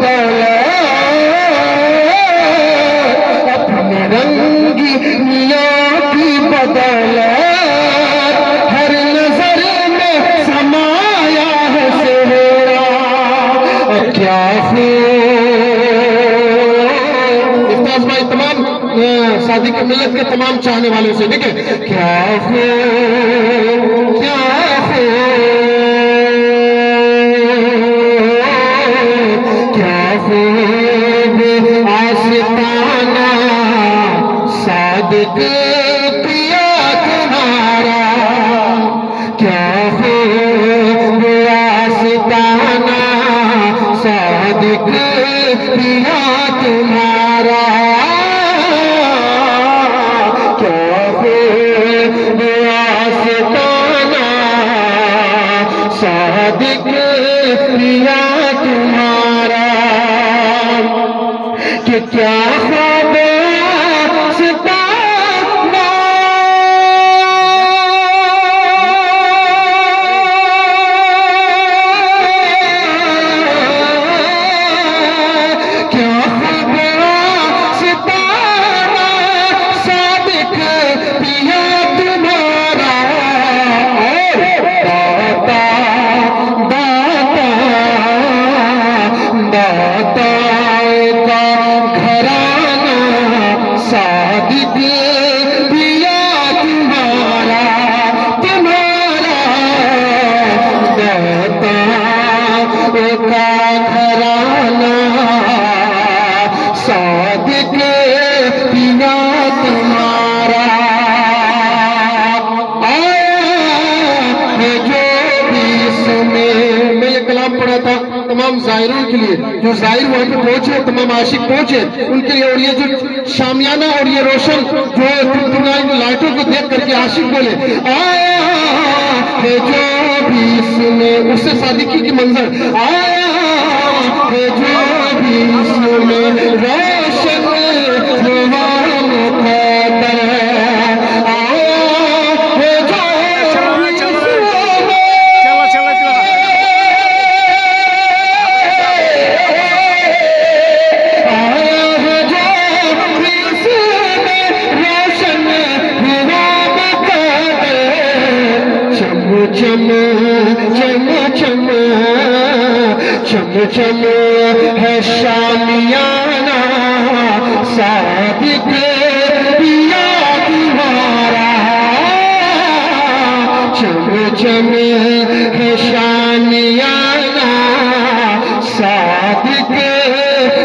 बदौलत, अपने रंगी मियाँ की बदौलत, हर नजर में समाया है सेहरा। क्या इफ्ताज भाई तमाम शादी की मिलत के तमाम चाहने वालों से देखे क्या आशिकाना सादिक पिया तुम्हारा, क्या खूब आशिकाना सादिक पिया तुम्हारा, क्या खूब आशिकाना सादिक पिया तुम्हारा, कि क्या ख्वाब सितारा, क्या ख्वाब सितारा सादिक पिया तुम्हारा, और दाता दाता दाता का घराना सादिक पिया तुम्हारा, तुम्हारा दाता का घराना सादिक पिया तुम्हारा। जो भी सुने, मैं ये कलाम पढ़ा था तमाम जायरों के लिए, जो जाहिर वहां पे पहुंचे, तमाम आशिक पहुंचे उनके लिए, और ये जो शामियाना और ये रोशन जो लाइटों को देख करके आशिक बोले आया है, जो भी सुने, उससे सादिकी की मंजर आया है, जो भी सुने रोशन हुआ मुक़द्दर, आया है जो चम चम चम चम चम है शामियाना सादिक पिया तुम्हारा, चम चम है शामियाना सादिक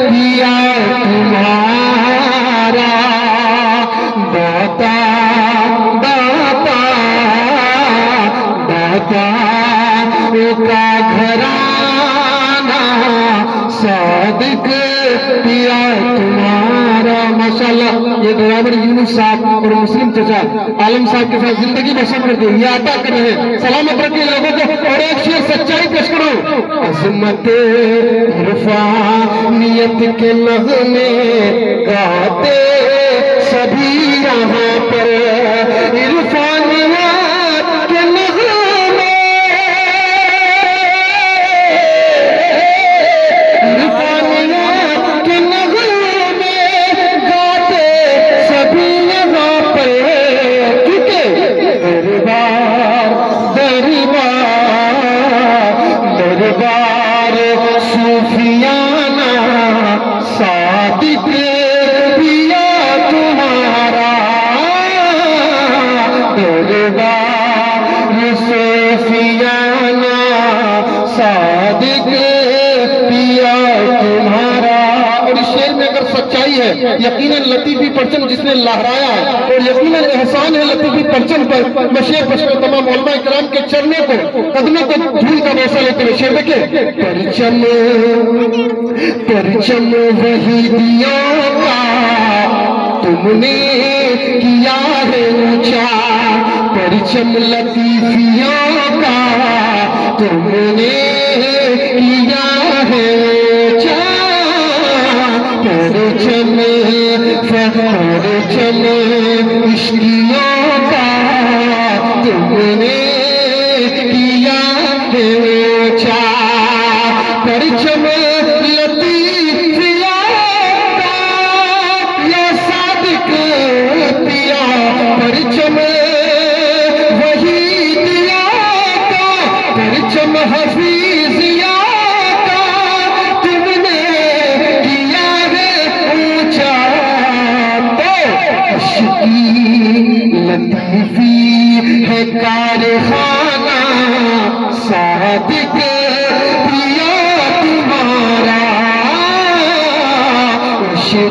पिया तुम्हारा, दाता दाता दाता का घराना सादिक पिया तुम्हारा। माशाल्लाह ये ड्राइवर यूनुस साहब और मुस्लिम चचा आलम साहब के साथ जिंदगी बसर करते ये अता कर रहे हैं, सलामत रखिए लोगों को। और एक शेर सच्चाई पेश करो, अज़मत इरफानियत के नग़मे गाते सभी यहाँ पर, इरफानियत के नग़मे, इरफानियत के नग़मे गाते सभी यहाँ पर, क्योंकि दरबार दरबार दरबार सूफियाना सादिक पिया तुम्हारा, दरबार सूफियाना सादिक पिया तुम्हारा। और इस शेर में अगर सच्चाई है, यकीनन लतीफी परचम जिसने लहराया है, और यकीनन एहसान है लतीफी परचम पर। मैं शेर पढ़ तमाम उलमा इकराम के चरणों को, कदमों को धूल का बोसा लेते हुए शेर देखे, परचम परचम वही दिया का तुमने किया है ऊंचा, परचम लतीफियों का तुमने किया है ऊंचा, परचम परचम इश्कियों का तुमने किया है ऊंचा, परचम लतीफ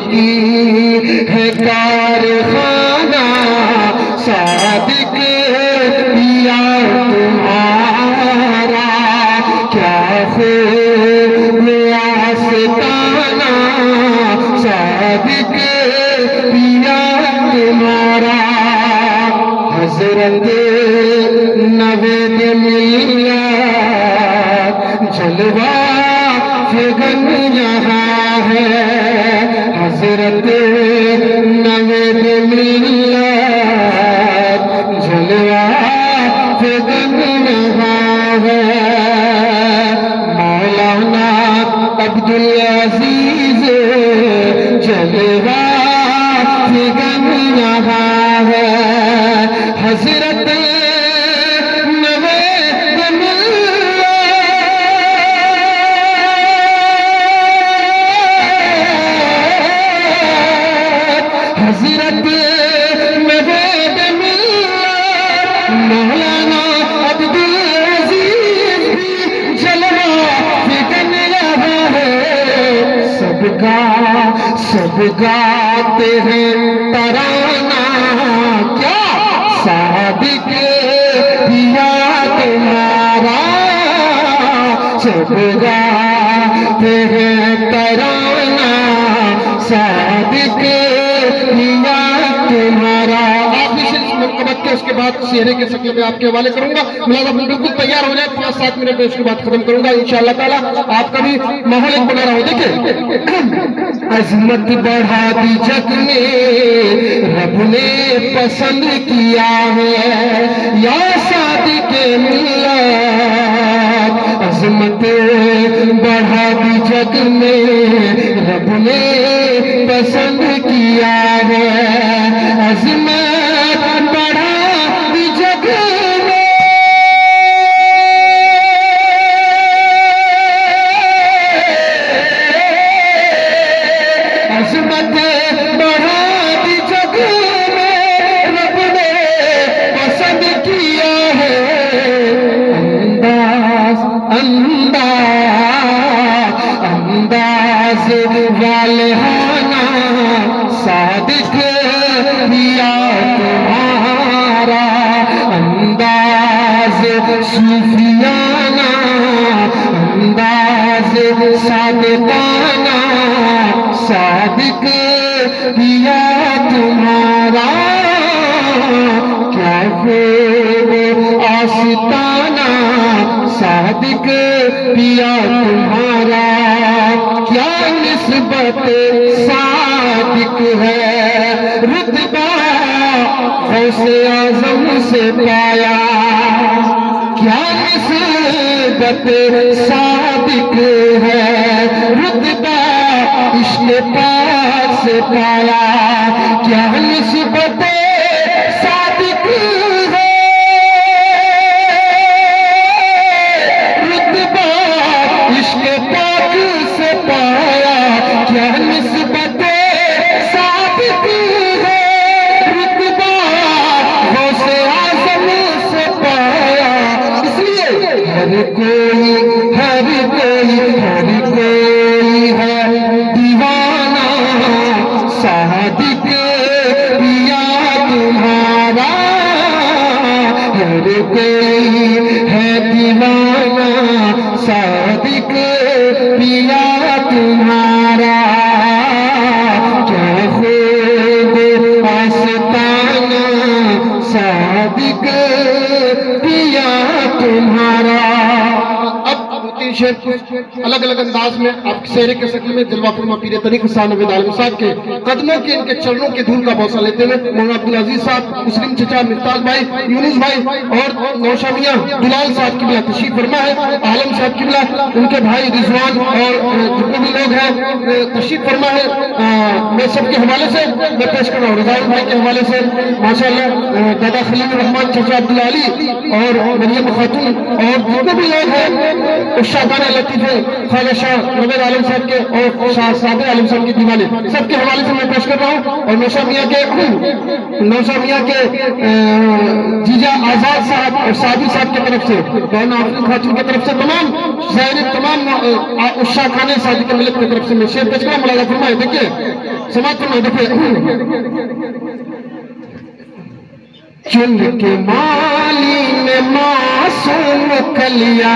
की है कारखाना सादिक पिया तुम्हारा, क्या खूब आस्ताना सादिक पिया तुम्हारा। हजरत नवेद मिल्लत जलवा फिगन यहाँ है, हजरत नवेद मिल्लत जलवा फिगन यहाँ है। मौलाना अब्दुल अजीज जलवा फिगन यहाँ है, हजरत नवेद मिल्लत, हजरत नवेद मिल्लत मौलाना अब्दुल अजीज भी जलवा फिगन यहाँ है। सब गाते हैं तराना, क्या सादिक पिया तुम्हारा, सब गाते हैं तराना सादिक पिया तुम्हारा। उसके बाद चेहरे के शक्ल में आपके हवाले करूंगा। मुलाज़ा बिल्कुल तैयार हो जाए, 5-7 मिनट में उसके बाद खत्म करूंगा इंशाअल्लाह ताला। आपका भी माहौल एक बना रहा हो। देखिए, अजमत बढ़ा दी जग में रब ने पसंद किया है, या सादिक मिल्लत। अजमत बढ़ा दी जग में रब ने पसंद किया है, अजमत बढ़ा दी जग में, अजमत बढ़ा दी जग में रब ने पसंद किया है। अंदाज वालहाना सादिक पिया तुम्हारा, अंदाज सूफियाना अंदाज सादिकाना सादिक पिया तुम्हारा, क्या खूब आस्ताना सादिक पिया तुम्हारा, क्या निस्बत सादिक है, रुतबा गौसे आज़म से पाया, क्या निस्बत सादिक है, रुतबा इश्क़ पाक से पाया, क्या निस्बत सादिक है, रुतबा इश्क़ पाक से पाया, क्या निस्बत सादिक है, रुतबा गौसे आज़म से पाया। इसलिए हर कोई है दीवाना सादिक पिया तुम्हारा, हर कोई है दीवाना सादिक पिया तुम्हारा, क्या खूब आस्ताना सादिक पिया तुम्हारा। अलग अलग अंदाज में आपके चेहरे के शक्ल में जलवा फरमा पीरे तरीक हुसैन नवीद आलम साहब के कदमों के इनके चरणों के धूल का बौसा लेते हुए मौलाना अब्दुल अजीज साहब, मुस्लिम चचा, मिफ्ताह भाई, यूनुस भाई और नौशा मियां दुलाल साहब की बिला तशरीफ फरमा है, आलम साहब की बिला, उनके भाई रिजवान और जितने भी लोग हैं तशरीफ फरमा है। मैं सबके हवाले से मैं पेश कर रहा हूँ, रज़ाउल भाई के हवाले से माशाअल्लाह दादा खलील रहमान, चचा अब्दुल अली और मरियम खातून और जितने भी लोग हैं, शाहबाना लतीफे, ख्वाजा शाह नवीद आलम साहब के और शाह सादे आलम साहब के दीवाने, सबके हवाले से मैं पेश कर रहा हूँ। और नौशा मियां के जीजा आजाद साहब और सादी साहब की तरफ से, बहना आफरीन खातून की तरफ से, तमाम शायरी, तमाम उस शाह खाने सादी के मिलत की तरफ से मैं शेर पेश कर रहा हूँ। मुलाज़ा फरमाए। देखिए, समाप्त करना। देखिए, चुन के माली ने मासूम कलिया,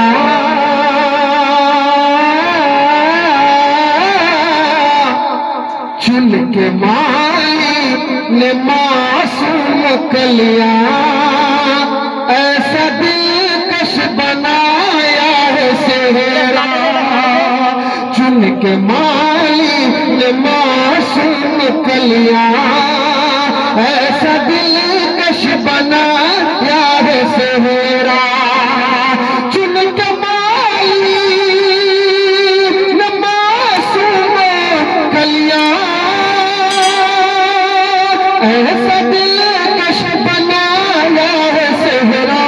चुन के माली ने मासूम कलिया, ऐसा दिलकश बनाया है सेहरा। चुन के माली ने मासूम कलिया, ऐसा दिलकश बनाया है सेहरा। चुन के माली ने मासूम कलिया, ऐसा दिलकश बनाया है सेहरा।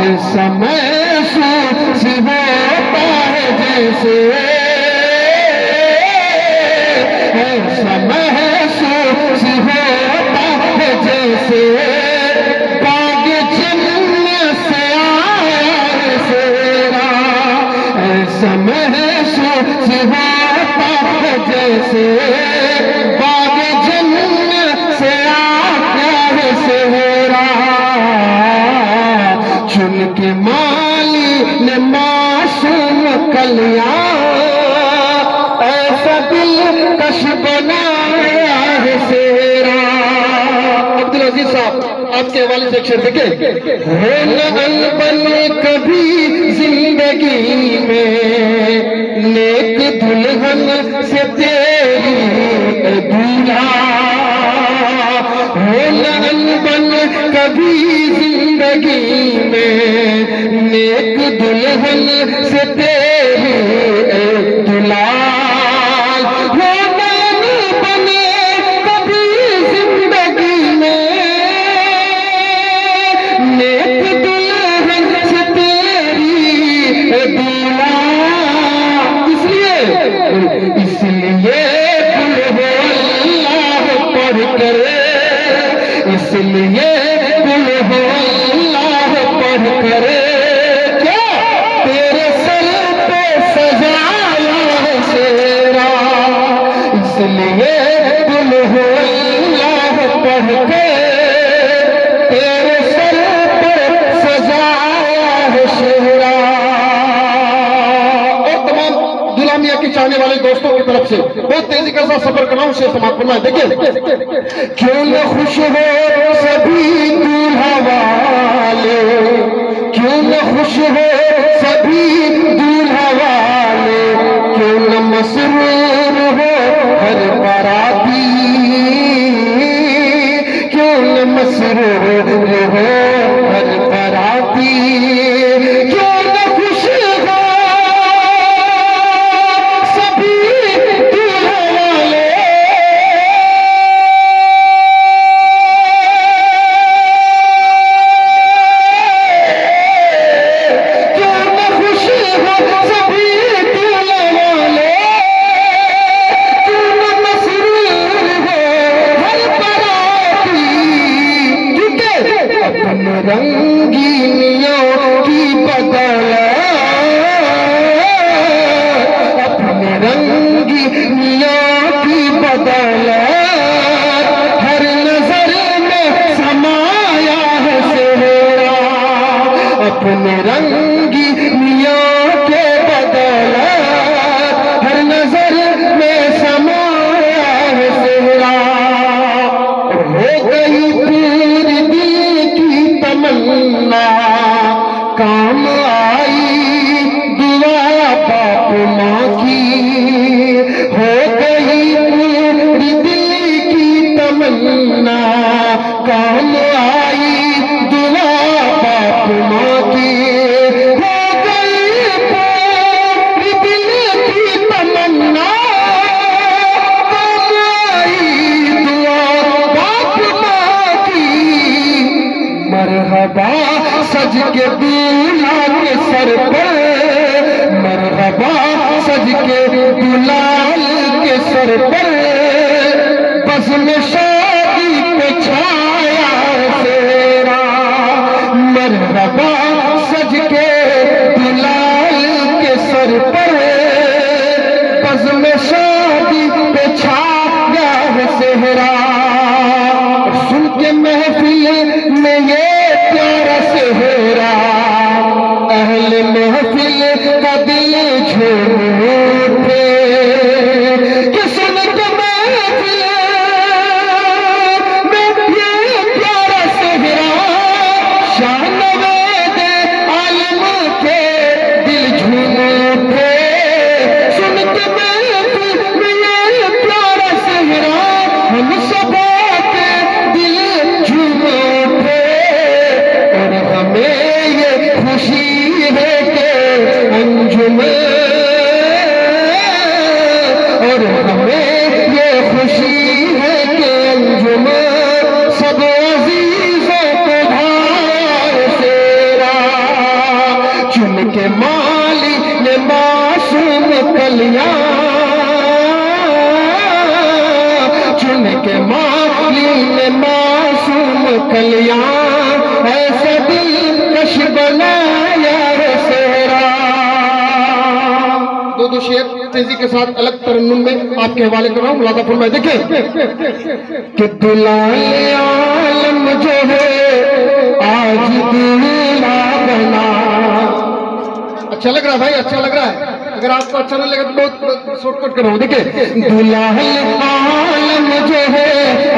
ऐसा महसूस होता है जैसे, ऐसा महसूस होता है जैसे बाग जन्नत से आया है सेरा। ऐसा महसूस होता है जैसे बाग जन्नत से आया है सेरा। चुन के माली ने मासूम कलिया, ऐसा दिलकश बनाया है सेरा। अब्दुल अजीज साहब, आपके हवाले से अक्षर देखे। हो न अनबन कभी जिंदगी में, नेक दुल्हन से तेरी दूल्हा। हो न अनबन कभी जिंदगी में, नेक दुल्हन से तेरी दूल्हा। इसलिए कुल हो अल्लाह पढ़ कर क्या तेरे सर पे सजाया है सेरा। इसलिए कुल हो अल्लाह पढ़ कर तेरे सर पे सजाया है सेरा। और तमाम दुल्हनिया की चाहने वाले दोस्तों की तरफ से बहुत तेजी के साथ सफर कराऊं से समाप्त करना है। देखिए, क्यों न खुश हो सभी दूल्हा वाले, क्यों न खुश हो सभी दूल्हा वाले, क्यों न मसरूर हो हर बाराती, क्यों न मसरूर हो हर बाराती। क्यों न खुश हो सभी दूल्हा वाले, रंगीनियों की बदौलत, अपने रंगीनियों की बदौलत हर नजर में समाया है सेहरा। अपने रंगीनियों के बदौलत हर नजर में समाया है सेहरा। हो गई पूरी दिल की तमन्ना, काम आई दुआ बाप माँ की। हो गई पूरी दिल की तमन्ना, काम आई दुआ बाप माँ की। हो गई पूरी दिल की तमन्ना, काम आई दुआ बाप माँ की। मरहबा सज के दूल्हा के सर पर, मरहबा सज के दुलाल के सर पर, बज़्म शादी पे छाया सेरा। मरहबा सज के दुलाल के सर पर, बज़्म शादी महफिल में ये प्यारा सेहरा, अहले महफिल का दिल झूम उठे कि सुन के महफिल में ये प्यारा सेहरा, शानवाद आलम के दिल झूम उठे। सुन के महफिल में ये प्यारा सेहरा, हम सब के माली ने मासूम कलियां, चुन के माली ने मासूम कलियां, ऐसा दिलकश बनाया सेहरा। दो शेर तेजी के साथ अलग तरन्नुम में आपके हवाले कर रहा हूं, मुलादा फरमाए। देखें कि दुलाए आलम जो है आज दूल्हा बना। अच्छा लग रहा है भाई, अच्छा लग रहा है। अगर आपको अच्छा नहीं लगा तो बहुत शॉर्टकट कर रहा हूं। देखिए दुल्हा आलम जो है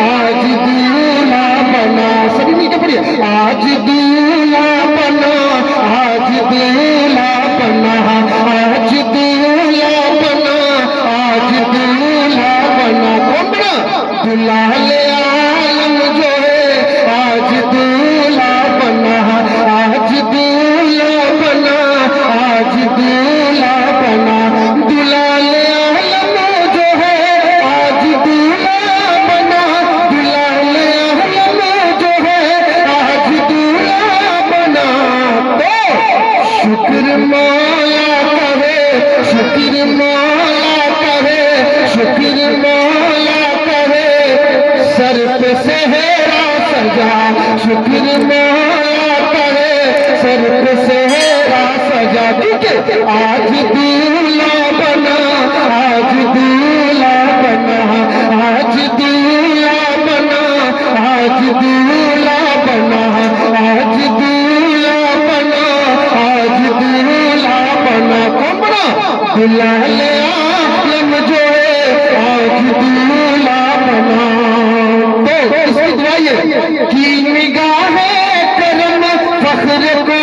आज दूल्हा बना, सभी मिलकर पढ़िए। आज दूल्हा बना, आज दूल्हा बना, आज दूल्हा बना, आज दूल्हा बना। कौन बना? दुल्हा आलम जो है आज दूल्हा बना, आज दूल्हा बना, आज दूल्हा बना। दुलाले आलम जो है आज दूल्हा बना, दुलाले आलम जो है आज दूल्हा बना। तो शुक्र मौला करे, शुक्र मौला करे, शुक्र मौला करे, सर पे सेहरा सजा। शुक्र मौला करे, सर पे सेहरा सजा। ठीक है, आज दूल्हा बना, आज दूल्हा बना, आज दूल्हा बना, आज दूल्हा बना, आज दूल्हा बना, आज दूल्हा बना। कौन बना? दुल्हा आलम जो है आज दूल्हा बना। तो इसकी दुआइए कि निगाहें करम फख्र को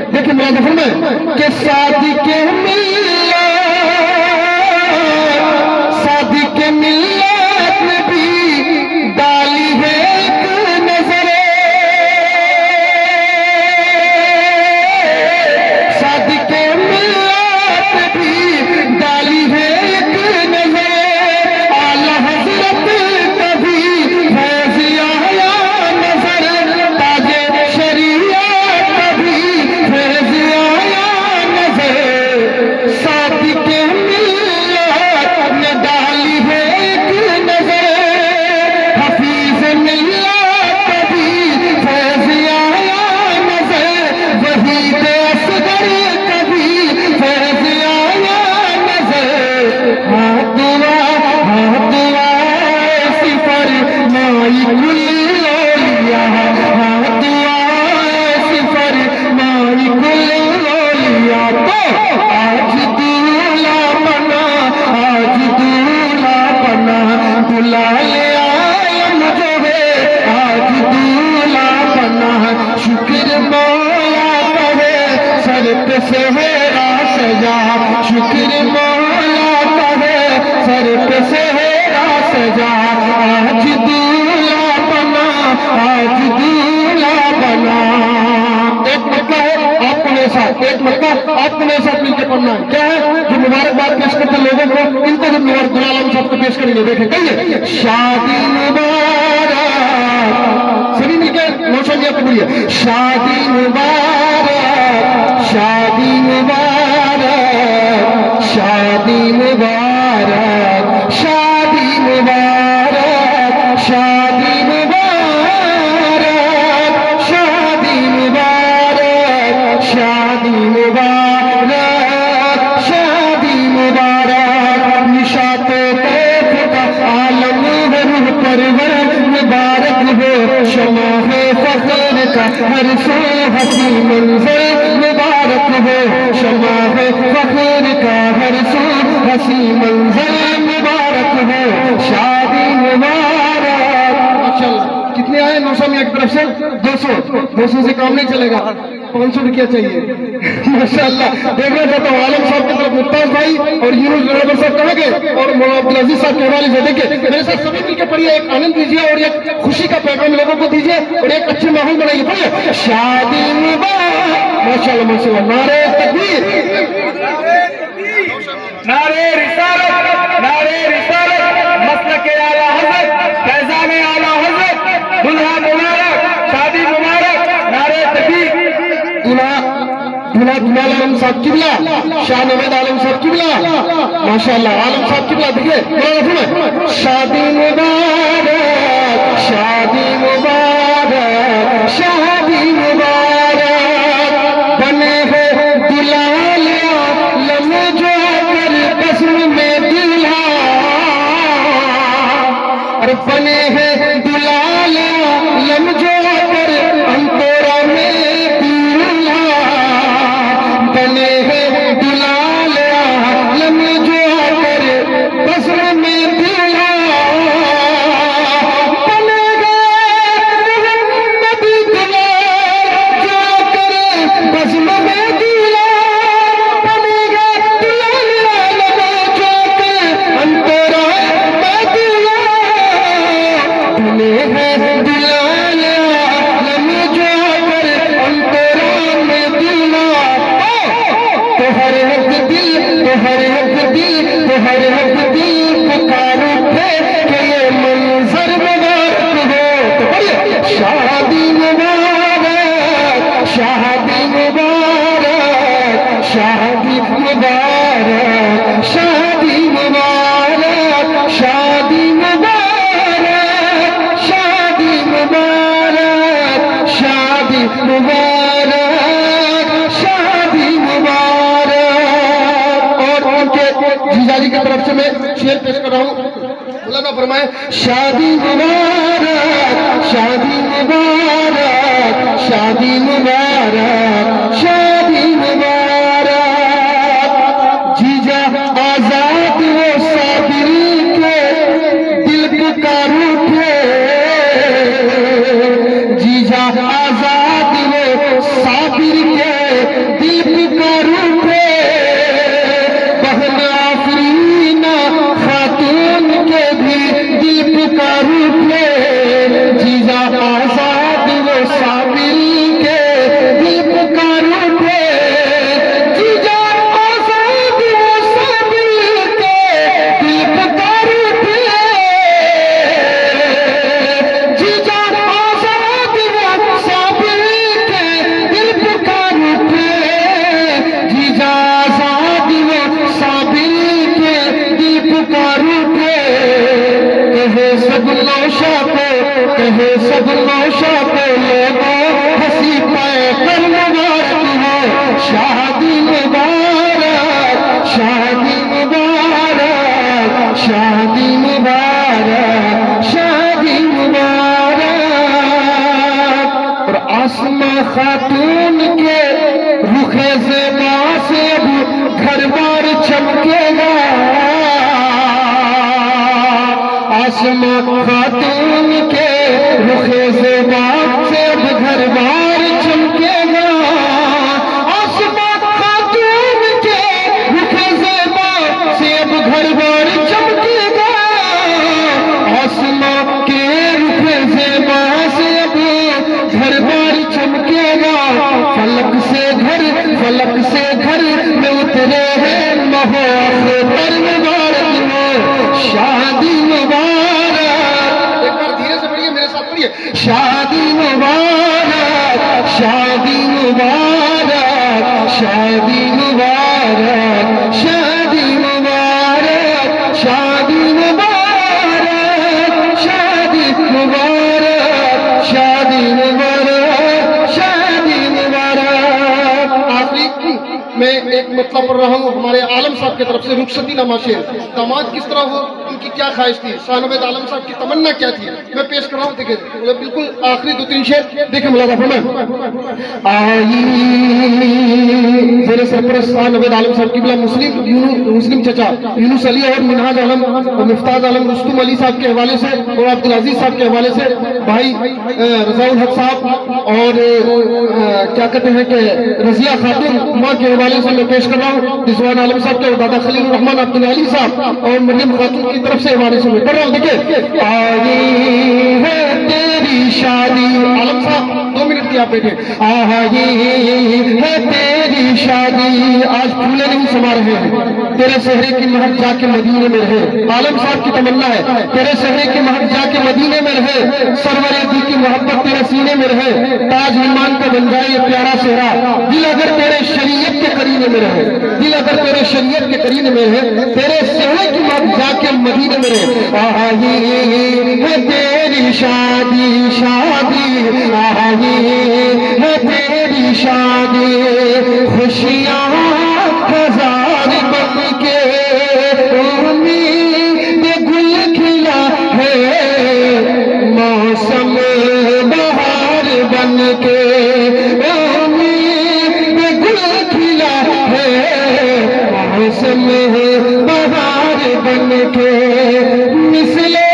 देखिए मुलादा फरमाए कि शादी के मिल्लत में भी डाली है एक नजर। शादी के मिल्लत में भी डाली है एक नजर। आला हजरत कभी फैज़ आया नजर, ताजे शरीयत कभी फैज़ आया नजर। शादी के मिल्लत में डाली है एक नजर, हफीज मिल्लत कभी फैज़ आया नजर। वहीद असगर कभी फैज़ आया नजर। हाँ दुआ सिफर माई कुल औलिया, हाँ दुआ सिफर माई कुल औलिया। तो आज दूल्हा बना, आज दूल्हा बना, दुलाले आलम जो है आज दूल्हा बना। शुक्र मौला करे, सर पे सेहरा सजा। शुक्र मौला करे, सर पे सेहरा सजा। आज दूल्हा बना, आज दूल्हा एक मक्का आपको मेरे साथ मिलकर पढ़ना है। क्या है जो मुबारकबाद पेश करते लोगों को, इनको जब दुल्हा आलम साहब को पेश करेंगे, देखें कहिए शादी मुबारक, सभी मिलकर नौशानिया को बोलिए शादी मुबारक, शादी मुबारक, शादी मुबारक, शादी मुबारक, शादी मुबारक, शादी मुबारक, शादी मुबारक, शादी मुबारक, निशाते तैफ का आलम रूह परवर मुबारक हो, शमा है फख्र का हर सू हसी मंजर मुबारक हो, शमा है फख्र का हर सू हसी मंजर मुबारक हो, शादी मुबारक। माशाल्लाह कितने आए नौशानिया की तरफ से? 200 से काम नहीं चलेगा, 500 रुपया चाहिए। माशाल्लाह देखना चाहता हूँ आलम साहब की तरफ मुमताज भाई और यूनुस नवाब साहब कहाँ गए, और अब्दुल अजीज साहब कहवाली से देखिए मेरे साथ सभी मिलकर पढ़िए, एक आनंद दीजिए और एक खुशी का पैगाम लोगों को दीजिए और एक अच्छे माहौल बनाइए। पढ़िए शादी मुबारक। माशाल्लाह माशाल्लाह, नारे तकबीर, नारे रिसालत, नारे रिसालत, मसलक आला हज़रत, फैज़ान आला हज़रत, दुल्हा मुबारक, शादी मुबारक, नारे तकबीर। दूल्हा आलम साहब किबला, शाह नवेद आलम साहब किबला, माशाल्लाह आलम साहब किबला। देखिए शादी मुबारक, शादी मुबारक, शादी मुबारक, बने हो दुलाल आलम जो कर बस्म में दूल्हा, और बने हैं दुलाल आलम जो कर अंतोरा में दूल्हा, बने हैं दुलाल आलम जो कर बस्म में दूल्हा, बने गए नबी दुलाल जो कर बस्म में दूल्हा, बने गए दुलाल आलम जो कर अंतोरा में दूल्हा, बने हैं दुलाल आलम जो कर अंतोरा में दूल्हा। तो हर एक दिल, तो हर एक दिल, तो हर एक दिल पुकार उठे कि ये मंजर मुबारक हो। तो बोलिए शादी मुबारक, शादी मुबारक, शादी मुबारक, शादी मुबारक, शादी मुबारक, शादी मुबारक, शादी मुबारक, शादी मुबारक। और उनके जीजाजी की तरफ से मैं शेर पेश कर रहा हूँ, मौलाना फरमाए शादी मुबारक, शादी मुबारक, शादी मुबारक, शादी मुबारक, जीजा आजाद वो साबिर के दिल पुकार उठे, जीजा आजाद वो साबिर के दिल पुकार उठे, बहन आफरीना खातून के भी दिल पुकार उठे, जीजा आजाद वो साबिर के दिल पुकार उठे, जीजा आजाद वो साबिर के दिल पुकार उठे, जीजा आजाद वो साबिर के दिल पुकार उठे, जीजा आजाद वो साबिर के दिल पुकार उठे। कहे सब नौशा को, कहे सब नौशा को लोगों हंसी पाए कर मुबारक हो, शादी मुबारक, शादी मुबारक, शादी मुबारक, शादी मुबारक। और आसमा खातून के रुखे ज़ेबा से अब घर बार चमकेगा, आसमा खातून के रुखे ज़ेबा से अब घर बार चमकेगा, आसमा खातून के रुखे ज़ेबा से अब घर बार चमकेगा, आसमा के रुखे ज़ेबा से अब घर बार चमकेगा, फलक से घर, फलक मतलब पढ़ रहा हूँ हमारे आलम साहब की तरफ से रुखसती नामा शेर। दामाद किस तरह हो, उनकी क्या ख्वाहिश थी, शाहनवाज आलम साहब की तमन्ना क्या थी, मैं पेश कर रहा हूँ। देखिए बिल्कुल आखिरी 2-3 शेर देखिए मुलाजा फरमाएं। आई मेरे सरपरस्त शाहनवाज आलम साहब की मुस्लिम चचा यूनुस अली और मिनहाज आलम और मुफ्ताज आलम रुस्तुम अली साहब के हवाले से और अब्दुल अजीज साहब के हवाले से भाई रजाउल हक साहब और क्या कहते हैं कि रजिया खातून माँ के हवाले से मैं पेश कर रहा हूँ। रिजवान आलम साहब के दादा खलील रहमान अब्दुल अली साहब और मरियम खातून की तरफ से हवाले से मैं कर रहा हूँ। देखिए आई है तेरी शादी, आलम साहब 2 मिनट की आप बैठे। आई है तेरी शादी, आज फूले नहीं समा रहे हैं, तेरे सहरे की महक जाके मदीने में रहे। आलम साहब की तमन्ना है तेरे सहरे की महक जाके मदीने में रहे, सरवरे दी की मोहब्बत तेरे सीने में रहे, ताज ईमान का बन जाए ये प्यारा सेहरा, दिल अगर तेरे शरीयत के करीने में रहे, दिल अगर तेरे शरीयत के करीने में रहे, तेरे सहरे की महक जाके मदीने में रहे। आई है तेरी शादी शादी, आई है तेरी शादी, खुशियाँ हजार बन के उम्मीद गुल खिला है, मौसम बहार बन के उम्मीद गुल खिला है, मौसम बहार बन के मिसले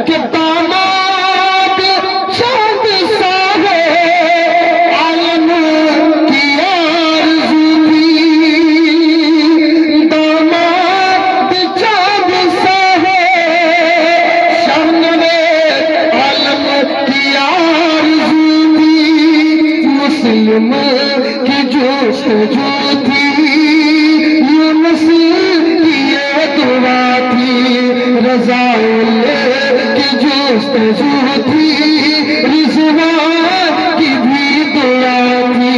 कि दामाद चांद सा है, आलम की आरज़ू थी, दामाद चांद सा है, शाहनवाज़ आलम की आरज़ू थी, मुस्लिम की जोस्तजू थी, यूनुस की ये दुआ थी, रज़ाउल की जोस्तजू थी, रिज़वान की भी दुआ थी,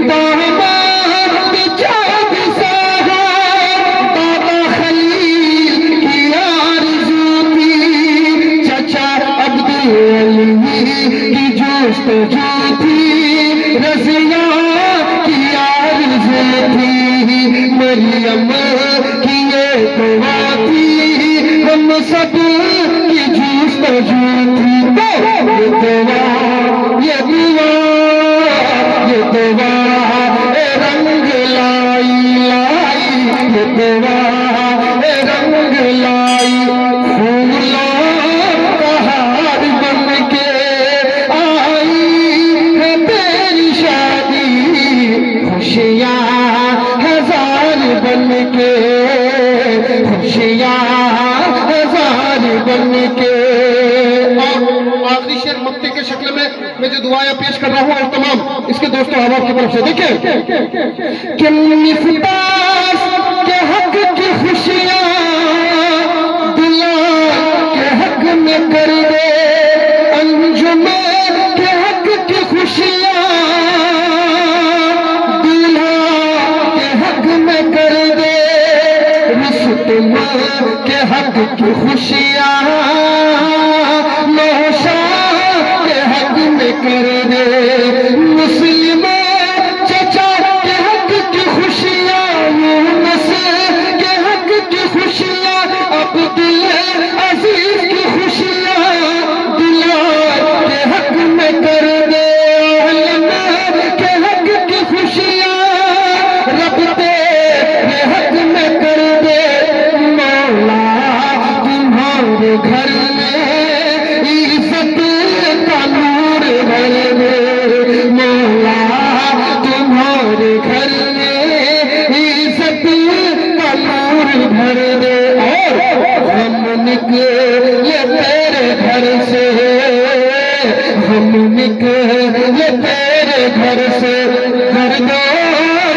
दामाद चाँद सा है, दादा खलील की आरज़ू थी, चचा अब्दुल अली की जोस्तजू थी, रज़िया की आरज़ू थी, मरियम की ये दुआ थी, हम सब की जोस्तजू थी। ये दुआ रंग लाई लाई, ये दुआ रंग लाई, फूलों का हार बन के आई है तेरी शादी, खुशियाँ हजार बन के, खुशियाँ हजार बन के। आखिरी शेर मक्ते के शक्ल में मैं जो दुआएं पेश कर रहा हूँ और तमाम इसके दोस्तों अहबाब की तरफ से देखिए कि मिफ्ताह के हक की खुशियाँ दुल्हा के हक में कर दे, अंजुमे के हक की खुशियाँ दुल्हा के हक में कर दे, रुस्तम के हक की खुशियाँ नौशा के हक में कर दे, मुस्लिम चचा के हक की खुशियाँ, यूनुस के हक की खुशियाँ, अब्दुल अजीज की खुशियाँ, हम निकले तेरे घर से, घर दो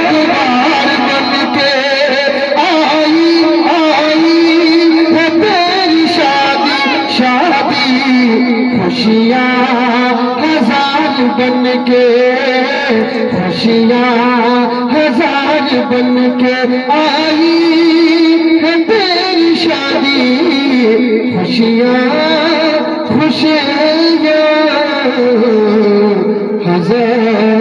दीवार बन के। आई आई है तेरी शादी शादी, खुशियाँ हजार बन के, खुशियाँ हजार बन के। आई है तेरी शादी, खुशियाँ खुशियाँ हजार